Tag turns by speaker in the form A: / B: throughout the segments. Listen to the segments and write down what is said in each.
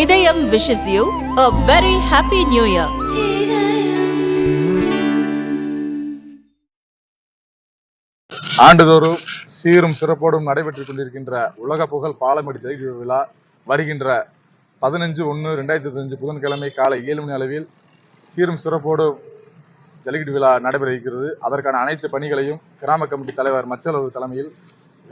A: இதயம் wishes you a very happy new year.
B: ஆண்டுதோறும் சீரும் சிறப்போடும் நடைபெற்றுக் கொண்டிருக்கின்ற உலக புகழ் பாலமேடு ஜல்லிக்கட்டு விழா வருகின்ற 15/1/2025 புதன்கிழமை காலை 7 மணி அளவில் சீரும் சிறப்போடும் ஜல்லிக்கட்டு விழா நடைபெற இருக்கிறது. அதற்கான அனைத்து பணிகளையும் கிராம கமிட்டி தலைவர் மச்சல் அவர்கள் தலைமையில்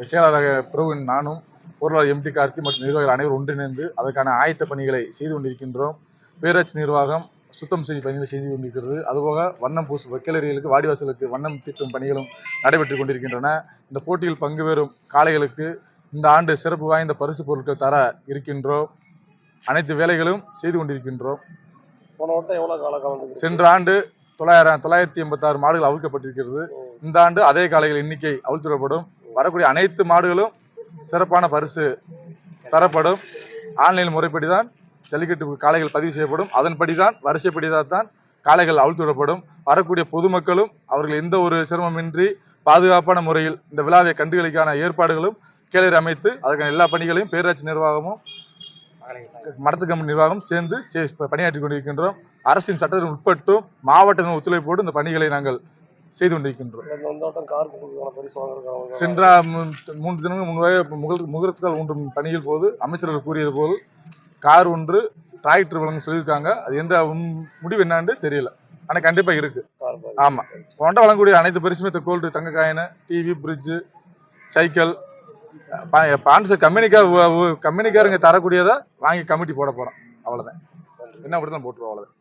B: செயலாளர் பிரவீன், நானும் பொருளாளர் எம்டி கார்த்தி மற்றும் நிர்வாகிகள் அனைவரும் ஒன்றிணைந்து அதற்கான ஆயத்த பணிகளை செய்து கொண்டிருக்கின்றோம். பேரூராட்சி நிர்வாகம் சுத்தம் செய்யும் பணிகளை செய்து கொண்டிருக்கிறது. அதுபோக வண்ணம் பூசு வைக்கலறிகளுக்கு வாடிவாசலுக்கு வண்ணம் தீட்டும் பணிகளும் நடைபெற்றுக் கொண்டிருக்கின்றன. இந்த போட்டியில் பங்கு பெறும் காளைகளுக்கு இந்த ஆண்டு சிறப்பு வாய்ந்த பரிசு பொருட்கள் தர இருக்கின்றோம். அனைத்து வேலைகளும் செய்து கொண்டிருக்கின்றோம். சென்ற ஆண்டு 986 மாடுகள் அவிழ்க்கப்பட்டிருக்கிறது. இந்த ஆண்டு அதே காளைகள் எண்ணிக்கை அவிழ்த்துவிடப்படும். வரக்கூடிய அனைத்து மாடுகளும் சிறப்பான பரிசு தரப்படும். ஆன்லைன் முறைப்படிதான் ஜல்லிக்கட்டு காளைகள் பதிவு செய்யப்படும். அதன்படிதான் வரிசைப்படிதான் காளைகள் அவிழ்த்துவிடப்படும். வரக்கூடிய பொதுமக்களும் அவர்கள் எந்த ஒரு சிரமமின்றி பாதுகாப்பான முறையில் இந்த விழாவை கண்டுகளிக்கான ஏற்பாடுகளும் கேளர் அமைத்து அதற்கான எல்லா பணிகளையும் பேரூராட்சி நிர்வாகமும் மடத்து கமிட்டி நிர்வாகம் சேர்ந்து பணியாற்றிக் கொண்டிருக்கின்றோம். அரசின் சட்டத்திற்கு உட்பட்டும் மாவட்ட ஒத்துழைப்போடு இந்த பணிகளை நாங்கள் செய்து கொண்டிருக்கின்றோம். சென்ற 3 தினங்கள் முன்பாக முகூர்த்தங்கள் ஊன்றும் பணியில் போது அமைச்சர்கள் கூறியது போல் கார் ஒன்று டிராக்டர் வழங்க சொல்லியிருக்காங்க. அது எந்த முடிவு என்னான்னு தெரியல, ஆனா கண்டிப்பா இருக்கு. ஆமா, கொண்ட வழங்கக்கூடிய அனைத்து பரிசுமே கோல்டு, தங்க காயின், டிவி, பிரிட்ஜு, சைக்கிள், கம்பெனிக்காரங்க தரக்கூடியதை வாங்கி கமிட்டி போட போறோம். அவ்வளவுதான், என்ன அப்படிதான் போட்டுருவோம். அவ்வளவுதான்.